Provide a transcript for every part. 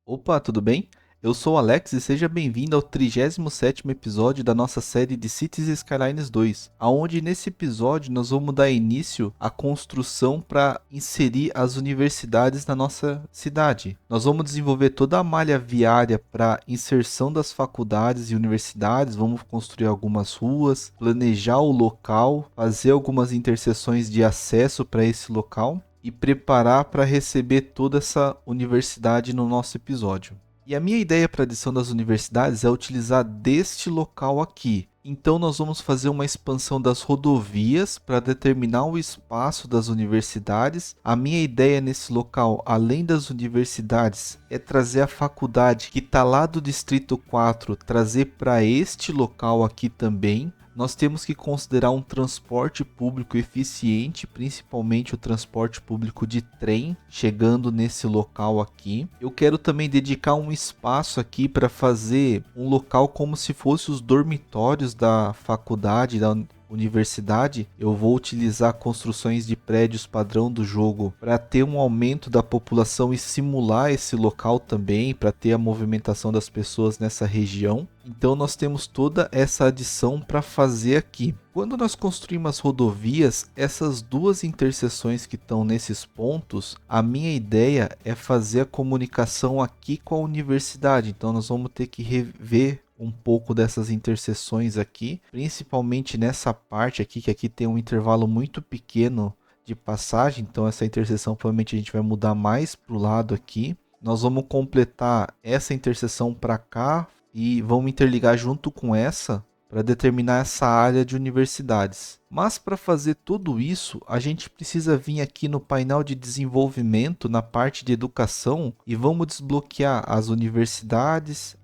Opa, tudo bem? Eu sou o Alex e seja bem-vindo ao 37º episódio da nossa série de Cities Skylines 2, aonde nesse episódio nós vamos dar início à construção para inserir as universidades na nossa cidade. Nós vamos desenvolver toda a malha viária para inserção das faculdades e universidades, vamos construir algumas ruas, planejar o local, fazer algumas interseções de acesso para esse local e preparar para receber toda essa universidade no nosso episódio. E a minha ideia para a adição das universidades é utilizar deste local aqui. Então nós vamos fazer uma expansão das rodovias para determinar o espaço das universidades. A minha ideia nesse local, além das universidades, é trazer a faculdade que está lá do Distrito 4, trazer para este local aqui também. Nós temos que considerar um transporte público eficiente, principalmente o transporte público de trem, chegando nesse local aqui. Eu quero também dedicar um espaço aqui para fazer um local como se fosse os dormitórios da faculdade, da universidade. Eu vou utilizar construções de prédios padrão do jogo para ter um aumento da população e simular esse local também, para ter a movimentação das pessoas nessa região. Então nós temos toda essa adição para fazer aqui. Quando nós construímos as rodovias, essas duas interseções que estão nesses pontos, a minha ideia é fazer a comunicação aqui com a universidade. Então nós vamos ter que rever um pouco dessas interseções aqui, principalmente nessa parte aqui, que aqui tem um intervalo muito pequeno de passagem, então essa interseção provavelmente a gente vai mudar mais para o lado aqui. Nós vamos completar essa interseção para cá e vamos interligar junto com essa para determinar essa área de universidades. Mas para fazer tudo isso, a gente precisa vir aqui no painel de desenvolvimento, na parte de educação, e vamos desbloquear as universidades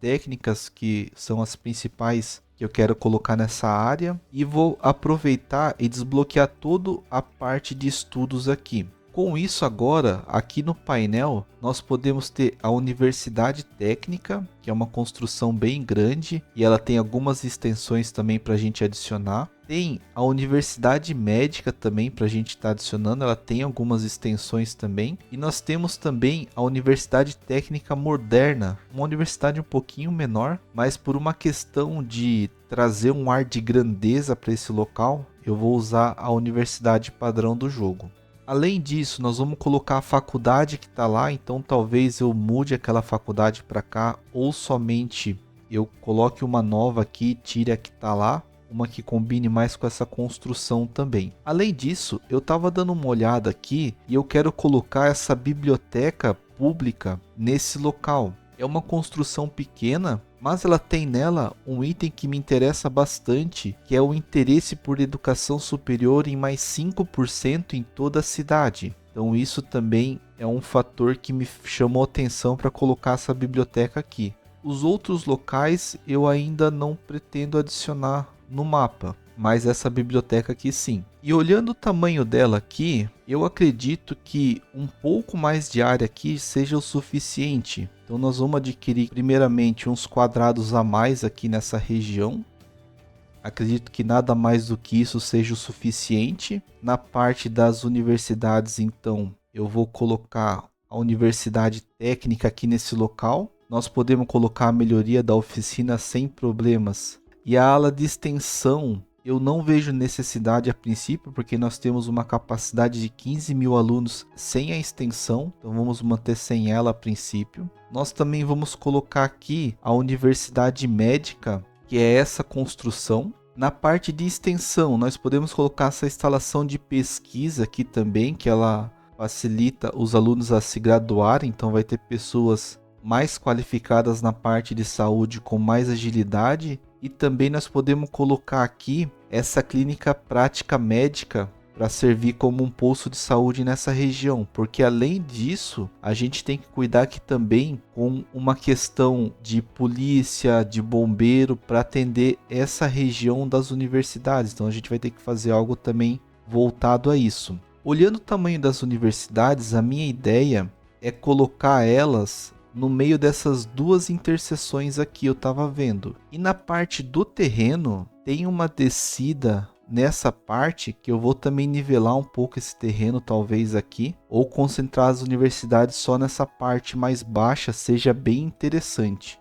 técnicas, que são as principais que eu quero colocar nessa área, e vou aproveitar e desbloquear toda a parte de estudos aqui. Com isso agora, aqui no painel, nós podemos ter a Universidade Técnica, que é uma construção bem grande, e ela tem algumas extensões também para a gente adicionar. Tem a Universidade Médica também para a gente estar adicionando, ela tem algumas extensões também. E nós temos também a Universidade Técnica Moderna, uma universidade um pouquinho menor, mas por uma questão de trazer um ar de grandeza para esse local, eu vou usar a universidade padrão do jogo. Além disso, nós vamos colocar a faculdade que está lá, então talvez eu mude aquela faculdade para cá, ou somente eu coloque uma nova aqui, tire a que está lá, uma que combine mais com essa construção também. Além disso, eu estava dando uma olhada aqui e eu quero colocar essa biblioteca pública nesse local. É uma construção pequena, mas ela tem nela um item que me interessa bastante, que é o interesse por educação superior em mais 5% em toda a cidade. Então isso também é um fator que me chamou a atenção para colocar essa biblioteca aqui. Os outros locais eu ainda não pretendo adicionar no mapa, mas essa biblioteca aqui sim. E olhando o tamanho dela aqui, eu acredito que um pouco mais de área aqui seja o suficiente. Então nós vamos adquirir primeiramente uns quadrados a mais aqui nessa região. Acredito que nada mais do que isso seja o suficiente. Na parte das universidades, então, eu vou colocar a universidade técnica aqui nesse local. Nós podemos colocar a melhoria da oficina sem problemas. E a ala de extensão, eu não vejo necessidade a princípio, porque nós temos uma capacidade de 15 mil alunos sem a extensão, então vamos manter sem ela a princípio. Nós também vamos colocar aqui a Universidade Médica, que é essa construção. Na parte de extensão, nós podemos colocar essa instalação de pesquisa aqui também, que ela facilita os alunos a se graduarem, então vai ter pessoas mais qualificadas na parte de saúde com mais agilidade. E também nós podemos colocar aqui essa clínica prática médica para servir como um posto de saúde nessa região, porque além disso, a gente tem que cuidar aqui também com uma questão de polícia, de bombeiro, para atender essa região das universidades. Então a gente vai ter que fazer algo também voltado a isso. Olhando o tamanho das universidades, a minha ideia é colocar elas no meio dessas duas interseções aqui, eu estava vendo. E na parte do terreno tem uma descida nessa parte que eu vou também nivelar um pouco esse terreno, talvez aqui, ou concentrar as universidades só nessa parte mais baixa, seja bem interessante.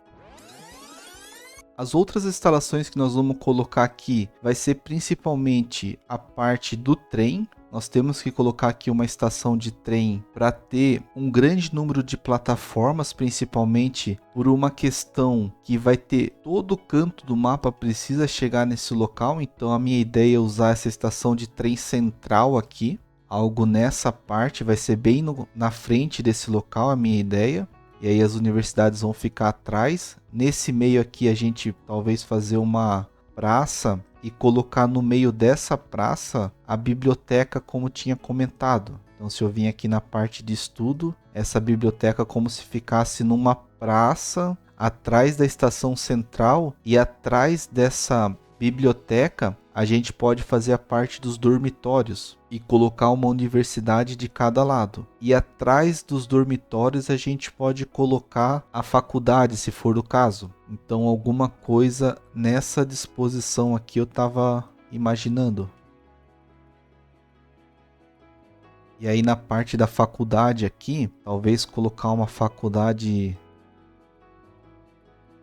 As outras instalações que nós vamos colocar aqui vai ser principalmente a parte do trem. Nós temos que colocar aqui uma estação de trem para ter um grande número de plataformas, principalmente por uma questão que vai ter todo o canto do mapa precisa chegar nesse local. Então a minha ideia é usar essa estação de trem central aqui. Algo nessa parte, vai ser bem na frente desse local a minha ideia. E aí as universidades vão ficar atrás. Nesse meio aqui a gente talvez fazer uma praça e colocar no meio dessa praça a biblioteca, como tinha comentado. Então se eu vim aqui na parte de estudo, essa biblioteca como se ficasse numa praça atrás da estação central, e atrás dessa biblioteca a gente pode fazer a parte dos dormitórios e colocar uma universidade de cada lado. E atrás dos dormitórios a gente pode colocar a faculdade, se for o caso. Então alguma coisa nessa disposição aqui eu estava imaginando. E aí na parte da faculdade aqui, talvez colocar uma faculdade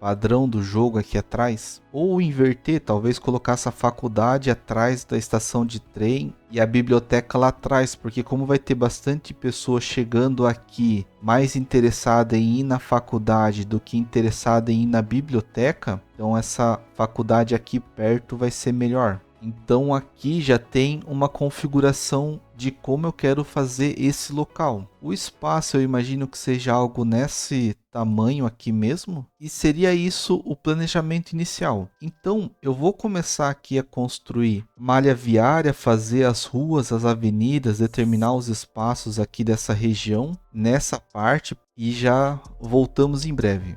padrão do jogo aqui atrás, ou inverter, talvez colocar essa faculdade atrás da estação de trem e a biblioteca lá atrás, porque como vai ter bastante pessoa chegando aqui mais interessada em ir na faculdade do que interessada em ir na biblioteca, então essa faculdade aqui perto vai ser melhor. Então aqui já tem uma configuração de como eu quero fazer esse local. O espaço eu imagino que seja algo nesse tamanho aqui mesmo, e seria isso o planejamento inicial. Então eu vou começar aqui a construir malha viária, fazer as ruas, as avenidas, determinar os espaços aqui dessa região, nessa parte, e já voltamos em breve.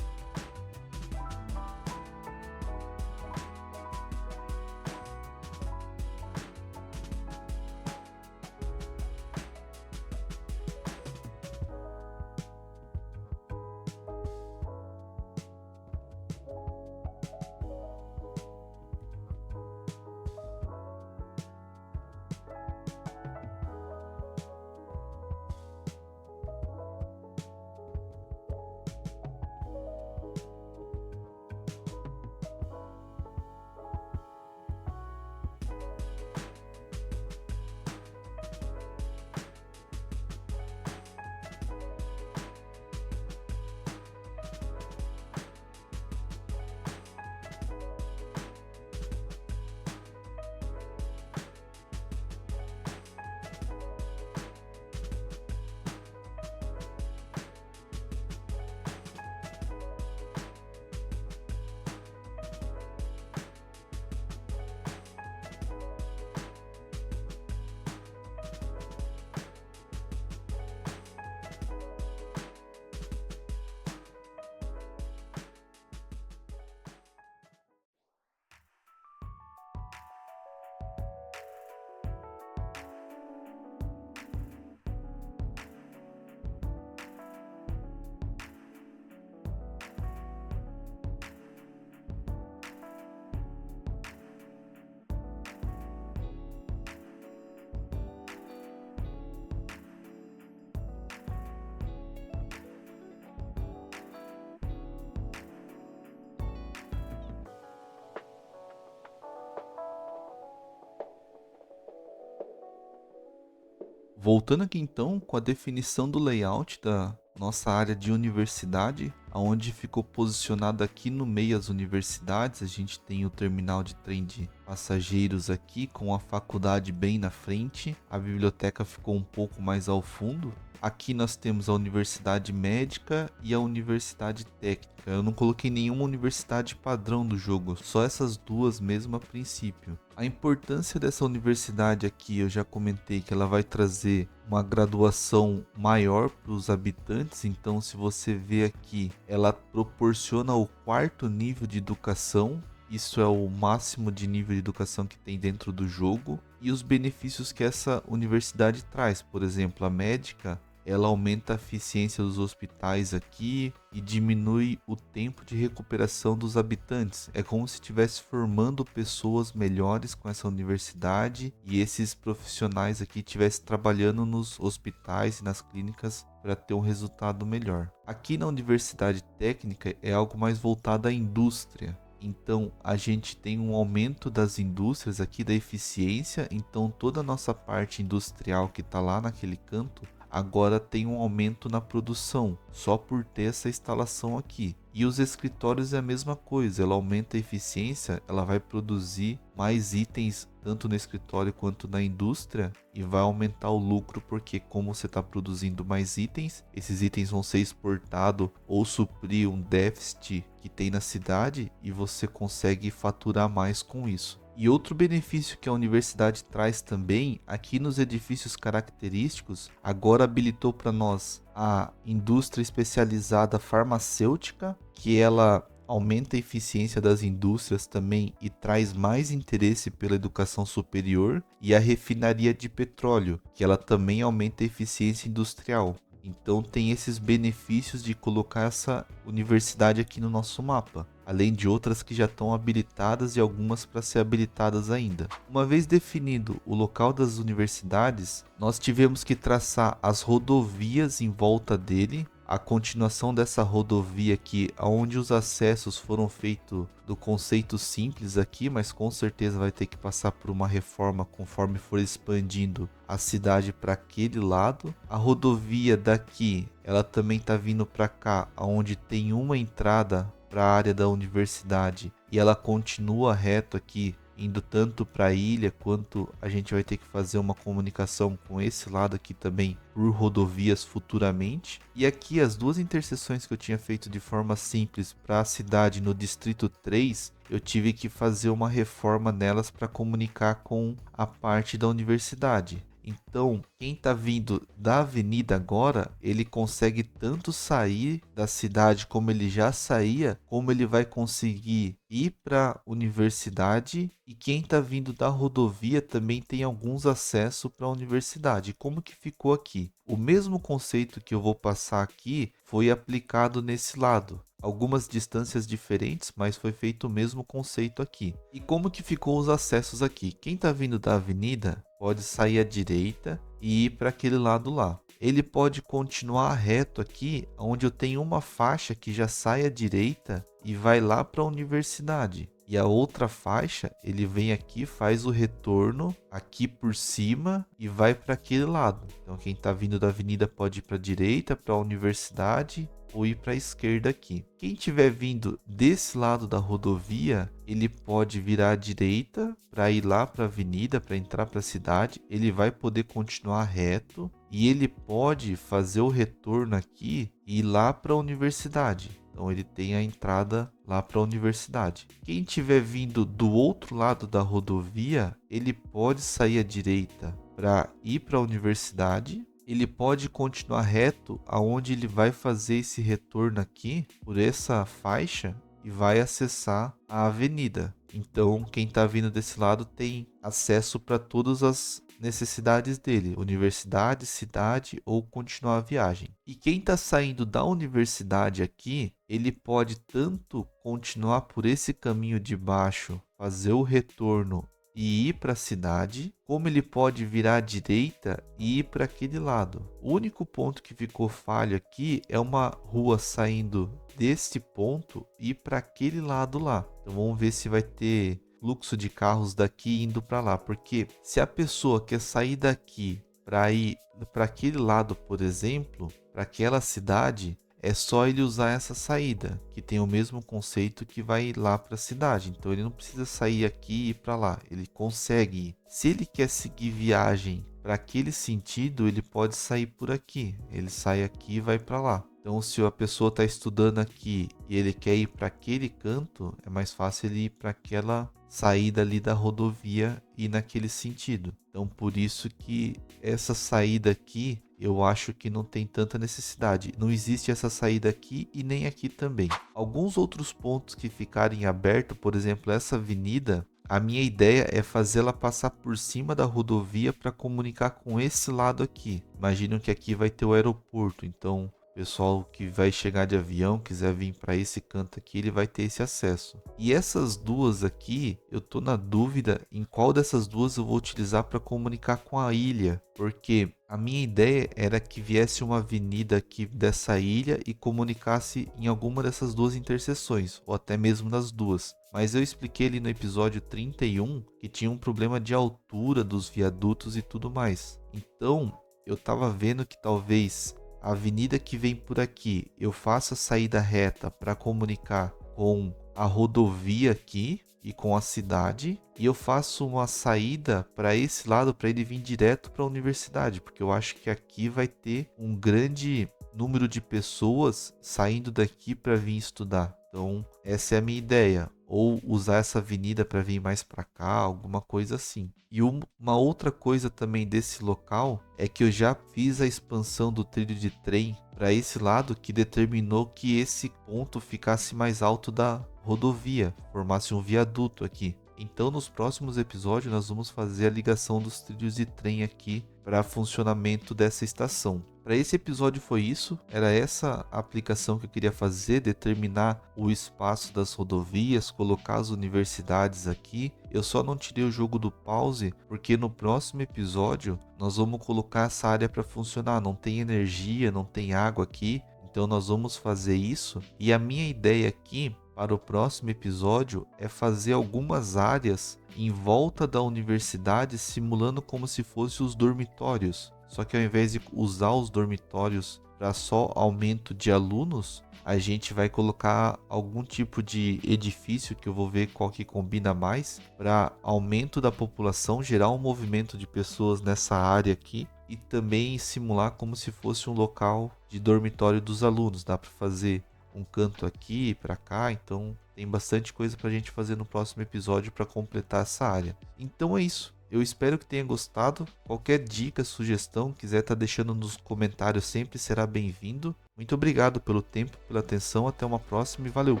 Voltando aqui então com a definição do layout da nossa área de universidade, aonde ficou posicionado aqui no meio as universidades, a gente tem o terminal de trem de passageiros aqui com a faculdade bem na frente, a biblioteca ficou um pouco mais ao fundo. Aqui nós temos a universidade médica e a universidade técnica. Eu não coloquei nenhuma universidade padrão do jogo, só essas duas mesmo a princípio. A importância dessa universidade aqui, eu já comentei que ela vai trazer uma graduação maior para os habitantes. Então, se você vê aqui, ela proporciona o 4º nível de educação. Isso é o máximo de nível de educação que tem dentro do jogo. E os benefícios que essa universidade traz, por exemplo, a médica, ela aumenta a eficiência dos hospitais aqui e diminui o tempo de recuperação dos habitantes. É como se estivesse formando pessoas melhores com essa universidade e esses profissionais aqui estivessem trabalhando nos hospitais e nas clínicas para ter um resultado melhor. Aqui na Universidade Técnica é algo mais voltado à indústria. Então a gente tem um aumento das indústrias aqui, da eficiência. Então toda a nossa parte industrial que está lá naquele canto agora tem um aumento na produção, só por ter essa instalação aqui. E os escritórios é a mesma coisa, ela aumenta a eficiência, ela vai produzir mais itens tanto no escritório quanto na indústria e vai aumentar o lucro, porque como você está produzindo mais itens, esses itens vão ser exportados ou suprir um déficit que tem na cidade e você consegue faturar mais com isso. E outro benefício que a universidade traz também, aqui nos edifícios característicos, agora habilitou para nós a indústria especializada farmacêutica, que ela aumenta a eficiência das indústrias também e traz mais interesse pela educação superior, e a refinaria de petróleo, que ela também aumenta a eficiência industrial. Então tem esses benefícios de colocar essa universidade aqui no nosso mapa, além de outras que já estão habilitadas e algumas para ser habilitadas ainda. Uma vez definido o local das universidades, nós tivemos que traçar as rodovias em volta dele, a continuação dessa rodovia aqui, onde os acessos foram feitos do conceito simples aqui, mas com certeza vai ter que passar por uma reforma conforme for expandindo a cidade para aquele lado. A rodovia daqui, ela também está vindo para cá, onde tem uma entrada para a área da universidade e ela continua reto aqui, indo tanto para a ilha quanto a gente vai ter que fazer uma comunicação com esse lado aqui também por rodovias futuramente. E aqui as duas interseções que eu tinha feito de forma simples para a cidade no distrito 3, eu tive que fazer uma reforma nelas para comunicar com a parte da universidade. Então, quem está vindo da avenida agora, ele consegue tanto sair da cidade como ele já saía, como ele vai conseguir ir para a universidade. E quem está vindo da rodovia também tem alguns acessos para a universidade. Como que ficou aqui? O mesmo conceito que eu vou passar aqui foi aplicado nesse lado. Algumas distâncias diferentes, mas foi feito o mesmo conceito aqui. E como que ficou os acessos aqui? Quem está vindo da avenida pode sair à direita e ir para aquele lado lá. Ele pode continuar reto aqui, onde eu tenho uma faixa que já sai à direita e vai lá para a universidade. E a outra faixa, ele vem aqui, faz o retorno aqui por cima e vai para aquele lado. Então quem está vindo da avenida pode ir para a direita, para a universidade, ou ir para a esquerda aqui. Quem estiver vindo desse lado da rodovia, ele pode virar à direita para ir lá para a avenida, para entrar para a cidade. Ele vai poder continuar reto e ele pode fazer o retorno aqui e ir lá para a universidade. Então ele tem a entrada lá para a universidade. Quem estiver vindo do outro lado da rodovia, ele pode sair à direita para ir para a universidade. Ele pode continuar reto aonde ele vai fazer esse retorno aqui por essa faixa e vai acessar a avenida. Então quem está vindo desse lado tem acesso para todas as necessidades dele, universidade, cidade ou continuar a viagem. E quem está saindo da universidade aqui, ele pode tanto continuar por esse caminho de baixo, fazer o retorno e ir para a cidade, como ele pode virar à direita e ir para aquele lado. O único ponto que ficou falho aqui é uma rua saindo desse ponto e ir para aquele lado lá. Então vamos ver se vai ter fluxo de carros daqui indo para lá, porque se a pessoa quer sair daqui para ir para aquele lado, por exemplo, para aquela cidade, é só ele usar essa saída, que tem o mesmo conceito que vai lá para a cidade. Então ele não precisa sair aqui e ir para lá, ele consegue ir. Se ele quer seguir viagem para aquele sentido, ele pode sair por aqui. Ele sai aqui e vai para lá. Então, se a pessoa está estudando aqui e ele quer ir para aquele canto, é mais fácil ele ir para aquela saída ali da rodovia e naquele sentido. Então, por isso que essa saída aqui, eu acho que não tem tanta necessidade. Não existe essa saída aqui e nem aqui também. Alguns outros pontos que ficarem abertos, por exemplo, essa avenida, a minha ideia é fazê-la passar por cima da rodovia para comunicar com esse lado aqui. Imagino que aqui vai ter o aeroporto, então pessoal que vai chegar de avião, quiser vir para esse canto aqui, ele vai ter esse acesso. E essas duas aqui, eu tô na dúvida em qual dessas duas eu vou utilizar para comunicar com a ilha, porque a minha ideia era que viesse uma avenida aqui dessa ilha e comunicasse em alguma dessas duas interseções, ou até mesmo nas duas. Mas eu expliquei ali no episódio 31 que tinha um problema de altura dos viadutos e tudo mais. Então, eu estava vendo que talvez a avenida que vem por aqui, eu faço a saída reta para comunicar com a rodovia aqui e com a cidade, e eu faço uma saída para esse lado para ele vir direto para a universidade, porque eu acho que aqui vai ter um grande número de pessoas saindo daqui para vir estudar. Então, essa é a minha ideia. Ou usar essa avenida para vir mais para cá, alguma coisa assim. E uma outra coisa também desse local é que eu já fiz a expansão do trilho de trem para esse lado, que determinou que esse ponto ficasse mais alto da rodovia, formasse um viaduto aqui. Então, nos próximos episódios, nós vamos fazer a ligação dos trilhos de trem aqui para funcionamento dessa estação. Para esse episódio foi isso, era essa a aplicação que eu queria fazer, determinar o espaço das rodovias, colocar as universidades aqui. Eu só não tirei o jogo do pause, porque no próximo episódio nós vamos colocar essa área para funcionar. Não tem energia, não tem água aqui, então nós vamos fazer isso. E a minha ideia aqui para o próximo episódio é fazer algumas áreas em volta da universidade, simulando como se fossem os dormitórios. Só que ao invés de usar os dormitórios para só aumento de alunos, a gente vai colocar algum tipo de edifício que eu vou ver qual que combina mais para aumento da população, gerar um movimento de pessoas nessa área aqui e também simular como se fosse um local de dormitório dos alunos. Dá para fazer um canto aqui para cá, então tem bastante coisa para a gente fazer no próximo episódio para completar essa área. Então é isso. Eu espero que tenha gostado. Qualquer dica, sugestão, quiser estar deixando nos comentários, sempre será bem-vindo. Muito obrigado pelo tempo, pela atenção. Até uma próxima e valeu!